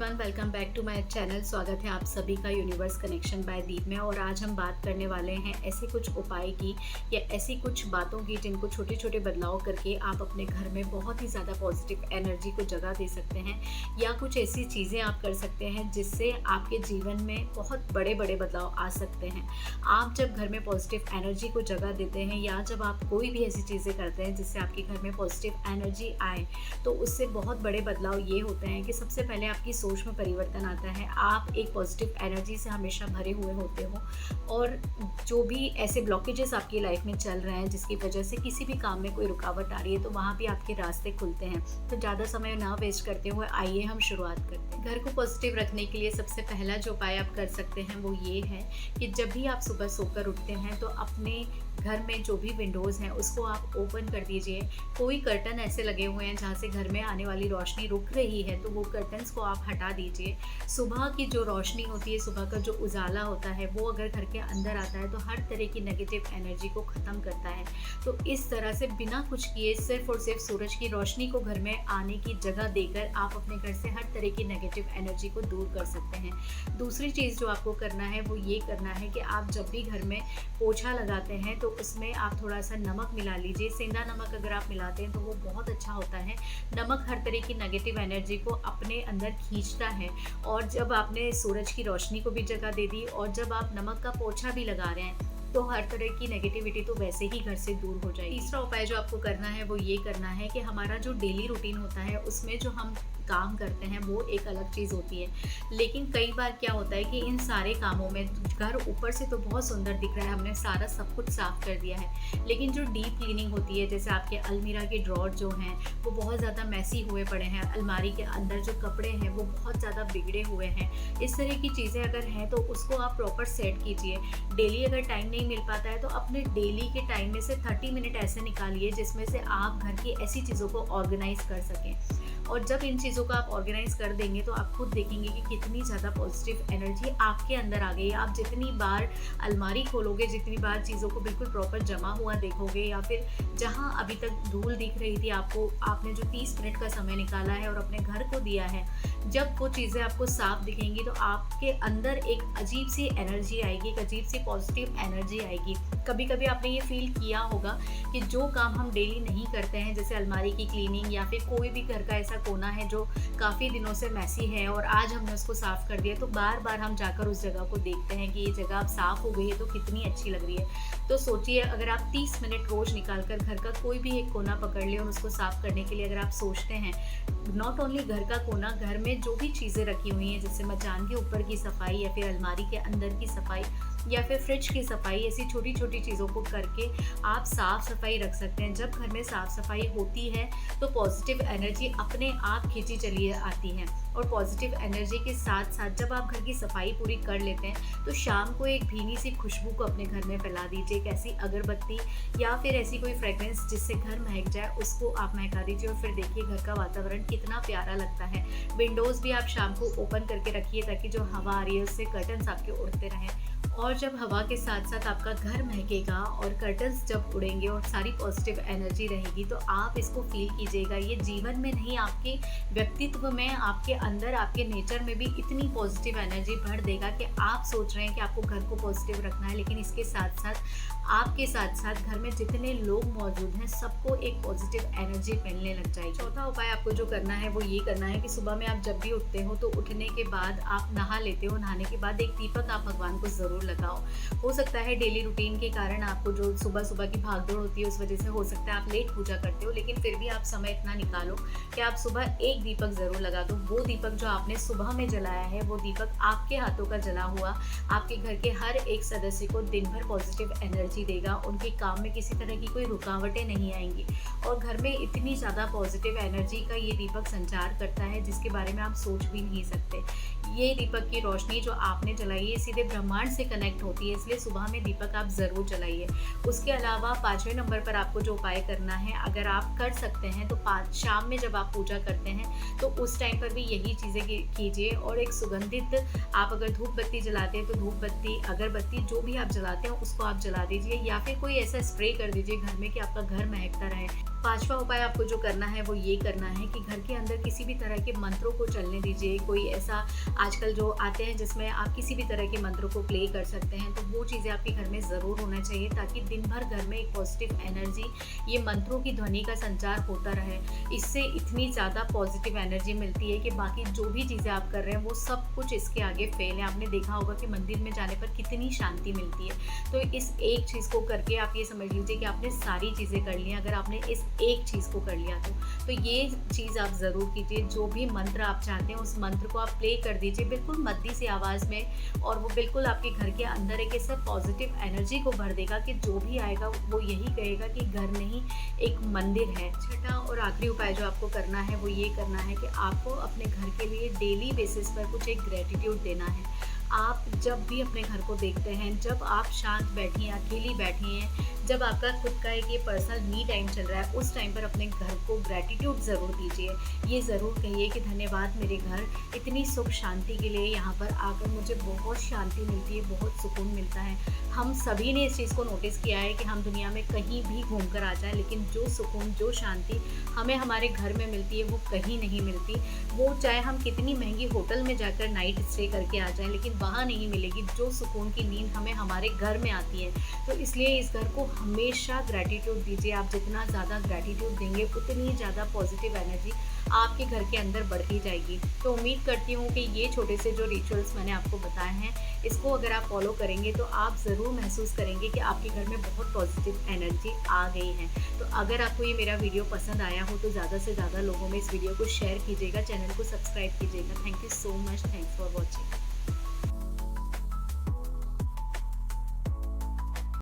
Everyone, welcome back to my channel. स्वागत है आप सभी का यूनिवर्स कनेक्शन बाय दीप में। और आज हम बात करने वाले हैं ऐसे कुछ उपाय की या ऐसी कुछ बातों की जिनको छोटे छोटे बदलाव करके आप अपने घर में बहुत ही ज़्यादा पॉजिटिव एनर्जी को जगह दे सकते हैं, या कुछ ऐसी चीज़ें आप कर सकते हैं जिससे आपके जीवन में बहुत बड़े बड़े बदलाव आ सकते हैं। आप जब घर में पॉजिटिव एनर्जी को जगह देते हैं या जब आप कोई भी ऐसी चीज़ें करते हैं जिससे आपके घर में पॉजिटिव एनर्जी आए, तो उससे बहुत बड़े बदलाव ये होते हैं कि सबसे पहले आपकी सोच में परिवर्तन आता है। आप एक पॉजिटिव एनर्जी से हमेशा भरे हुए होते हो, और जो भी ऐसे ब्लॉकेजेस आपकी लाइफ में चल रहे हैं जिसकी वजह से किसी भी काम में कोई रुकावट आ रही है, तो वहाँ भी आपके रास्ते खुलते हैं। तो ज़्यादा समय ना वेस्ट करते हुए आइए हम शुरुआत करते हैं। घर को पॉजिटिव रखने के लिए सबसे पहला जो उपाय आप कर सकते हैं वो ये है कि जब भी आप सुबह सोकर उठते हैं तो अपने घर में जो भी विंडोज़ हैं उसको आप ओपन कर दीजिए। कोई कर्टन ऐसे लगे हुए हैं जहाँ से घर में आने वाली रोशनी रुक रही है, तो वो कर्टन्स को आप हटा दीजिए। सुबह की जो रोशनी होती है, सुबह का जो उजाला होता है, वो अगर घर के अंदर आता है तो हर तरह की नेगेटिव एनर्जी को ख़त्म करता है। तो इस तरह से बिना कुछ किए सिर्फ और सिर्फ सूरज की रोशनी को घर में आने की जगह देकर आप अपने घर से हर तरह की नेगेटिव एनर्जी को दूर कर सकते हैं। दूसरी चीज़ जो आपको करना है वो ये करना है कि आप जब भी घर में पोछा लगाते हैं तो उसमें आप थोड़ा सा नमक मिला लीजिए। सेंधा नमक अगर आप मिलाते हैं तो वो बहुत अच्छा होता है। नमक हर तरह की नेगेटिव एनर्जी को अपने अंदर खींचता है, और जब आपने सूरज की रोशनी को भी जगह दे दी और जब आप नमक का पोछा भी लगा रहे हैं तो हर तरह की नेगेटिविटी तो वैसे ही घर से दूर हो जाएगी। तीसरा उपाय जो आपको करना है वो ये करना है कि हमारा जो डेली रूटीन होता है उसमें जो हम काम करते हैं वो एक अलग चीज़ होती है, लेकिन कई बार क्या होता है कि इन सारे कामों में घर ऊपर से तो बहुत सुंदर दिख रहा है, हमने सारा सब कुछ साफ कर दिया है, लेकिन जो डीप क्लीनिंग होती है, जैसे आपके अलमीरा के ड्रॉर जो हैं वो बहुत ज़्यादा मैसी हुए पड़े हैं, अलमारी के अंदर जो कपड़े हैं वो बहुत ज़्यादा बिगड़े हुए हैं, इस तरह की चीज़ें अगर हैं तो उसको आप प्रॉपर सेट कीजिए। डेली अगर टाइम नहीं मिल पाता है तो अपने डेली के टाइम में से 30 मिनट ऐसे निकालिए जिसमें से आप घर की ऐसी चीज़ों को ऑर्गेनाइज कर सकें। और जब इन चीज़ों को आप ऑर्गेनाइज कर देंगे तो आप खुद देखेंगे कि कितनी ज़्यादा पॉजिटिव एनर्जी आपके अंदर आ गई है। आप जितनी बार अलमारी खोलोगे, जितनी बार चीज़ों को बिल्कुल प्रॉपर जमा हुआ देखोगे, या फिर जहाँ अभी तक धूल दिख रही थी आपको, आपने जो 30 मिनट का समय निकाला है और अपने घर को दिया है, जब वो चीज़ें आपको साफ दिखेंगी तो आपके अंदर एक अजीब सी एनर्जी आएगी, एक अजीब सी पॉजिटिव एनर्जी आएगी। कभी कभी आपने ये फील किया होगा कि जो काम हम डेली नहीं करते हैं, जैसे अलमारी की क्लीनिंग या फिर कोई भी घर का ऐसा कोना है जो काफ़ी दिनों से मैसी है और आज हमने उसको साफ़ कर दिया, तो बार बार हम जाकर उस जगह को देखते हैं कि ये जगह अब साफ़ हो गई है तो कितनी अच्छी लग रही है। तो सोचिए, अगर आप 30 मिनट रोज़ निकाल कर घर का कोई भी एक कोना पकड़ ले और उसको साफ़ करने के लिए अगर आप सोचते हैं, नॉट ओनली घर का कोना, घर में जो भी चीज़ें रखी हुई हैं, जैसे मचान के ऊपर की सफाई या फिर अलमारी के अंदर की सफाई या फिर फ्रिज की सफाई, ऐसी छोटी छोटी चीज़ों को करके आप साफ़ सफाई रख सकते हैं। जब घर में साफ़ सफाई होती है तो पॉजिटिव एनर्जी अपने आप खींची चली आती है, और पॉजिटिव एनर्जी के साथ साथ जब आप घर की सफाई पूरी कर लेते हैं तो शाम को एक भीनी सी खुशबू को अपने घर में फैला दीजिए। एक ऐसी अगरबत्ती या फिर ऐसी कोई फ्रेग्रेंस जिससे घर महक जाए, उसको आप महका दीजिए, और फिर देखिए घर का वातावरण कितना प्यारा लगता है। विंडोज़ भी आप शाम को ओपन करके रखिए ताकि जो हवा आ रही है उससे कर्टन्स आपके उड़ते रहें, और जब हवा के साथ साथ आपका घर महकेगा और कर्टन्स जब उड़ेंगे और सारी पॉजिटिव एनर्जी रहेगी, तो आप इसको फील कीजिएगा। ये जीवन में नहीं, आपके व्यक्तित्व में, आपके अंदर, आपके नेचर में भी इतनी पॉजिटिव एनर्जी भर देगा कि आप सोच रहे हैं कि आपको घर को पॉजिटिव रखना है, लेकिन इसके साथ साथ आपके साथ साथ घर में जितने लोग मौजूद हैं सबको एक पॉजिटिव एनर्जी मिलने लग जाएगी। चौथा उपाय आपको जो करना है वो ये करना है कि सुबह में आप जब भी उठते हो तो उठने के बाद आप नहा लेते हो, नहाने के बाद एक दीपक आप भगवान को ज़रूर लगाओ। हो सकता है डेली रूटीन के कारण आपको जो सुबह सुबह की भागदौड़ होती है उस वजह से हो सकता है आप लेट पूजा करते हो, लेकिन फिर भी आप समय इतना निकालो कि आप सुबह एक दीपक ज़रूर लगा दो। वो दीपक जो आपने सुबह में जलाया है, वो दीपक आपके हाथों का जला हुआ आपके घर के हर एक सदस्य को दिन भर पॉजिटिव एनर्जी देगा। उनके काम में किसी तरह की कोई रुकावटें नहीं आएंगी, और घर में इतनी ज़्यादा पॉजिटिव एनर्जी का ये दीपक संचार करता है जिसके बारे में आप सोच भी नहीं सकते। ये दीपक की रोशनी जो आपने जलाई है सीधे ब्रह्मांड से कनेक्ट होती है, इसलिए सुबह में दीपक आप ज़रूर जलाइए। उसके अलावा 5वें नंबर पर आपको जो उपाय करना है, अगर आप कर सकते हैं तो शाम में जब आप पूजा करते हैं तो उस टाइम पर भी यही चीज़ें कीजिए। और एक सुगंधित, आप अगर धूप बत्ती जलाते हैं तो धूप बत्ती, अगरबत्ती जो भी आप जलाते हैं उसको आप जला दीजिए, या फिर कोई ऐसा स्प्रे कर दीजिए घर में कि आपका घर महकता रहे। 5वां उपाय आपको जो करना है वो ये करना है कि घर के अंदर किसी भी तरह के मंत्रों को चलने दीजिए। कोई ऐसा आजकल जो आते हैं जिसमें आप किसी भी तरह के मंत्रों को प्ले कर सकते हैं, तो वो चीज़ें आपके घर में ज़रूर होना चाहिए, ताकि दिन भर घर में एक पॉजिटिव एनर्जी, ये मंत्रों की ध्वनि का संचार होता रहे। इससे इतनी ज़्यादा पॉजिटिव एनर्जी मिलती है कि बाकी जो भी चीज़ें आप कर रहे हैं वो सब कुछ इसके आगे फेल है। आपने देखा होगा कि मंदिर में जाने पर कितनी शांति मिलती है। तो इस एक चीज़ को करके आप ये समझ लीजिए कि आपने सारी चीज़ें कर ली। अगर आपने इस एक चीज़ को कर लिया तो ये चीज़ आप ज़रूर कीजिए। जो भी मंत्र आप चाहते हैं उस मंत्र को आप प्ले कर दीजिए बिल्कुल मद्दी सी आवाज़ में, और वो बिल्कुल आपके घर के अंदर एक ऐसा पॉजिटिव एनर्जी को भर देगा कि जो भी आएगा वो यही कहेगा कि घर नहीं एक मंदिर है। छठा और आखिरी उपाय जो आपको करना है वो ये करना है कि आपको अपने घर के लिए डेली बेसिस पर कुछ एक ग्रेटिट्यूड देना है। आप जब भी अपने घर को देखते हैं, जब आप शांत बैठी हैं, अकेली बैठी हैं, जब आपका खुद का एक ये पर्सनल मी टाइम चल रहा है, उस टाइम पर अपने घर को ग्रैटिट्यूड ज़रूर दीजिए। ये ज़रूर कहिए कि धन्यवाद मेरे घर, इतनी सुख शांति के लिए, यहाँ पर आकर मुझे बहुत शांति मिलती है, बहुत सुकून मिलता है। हम सभी ने इस चीज़ को नोटिस किया है कि हम दुनिया में कहीं भी घूम कर आ जाएँ, लेकिन जो सुकून, जो शांति हमें हमारे घर में मिलती है वो कहीं नहीं मिलती। वो चाहे हम कितनी महंगी होटल में जाकर नाइट स्टे करके आ जाएँ, लेकिन वहाँ नहीं मिलेगी जो सुकून की नींद हमें हमारे घर में आती है। तो इसलिए इस घर को हमेशा ग्रैटिट्यूड दीजिए। आप जितना ज़्यादा ग्रैटिट्यूड देंगे उतनी ज़्यादा पॉजिटिव एनर्जी आपके घर के अंदर बढ़ती जाएगी। तो उम्मीद करती हूँ कि ये छोटे से जो रिचुअल्स मैंने आपको बताए हैं, इसको अगर आप फॉलो करेंगे तो आप ज़रूर महसूस करेंगे कि आपके घर में बहुत पॉजिटिव एनर्जी आ गई है। तो अगर आपको ये मेरा वीडियो पसंद आया हो तो ज़्यादा से ज़्यादा लोगों में इस वीडियो को शेयर कीजिएगा, चैनल को सब्सक्राइब कीजिएगा। Thank you so much, thanks for watching.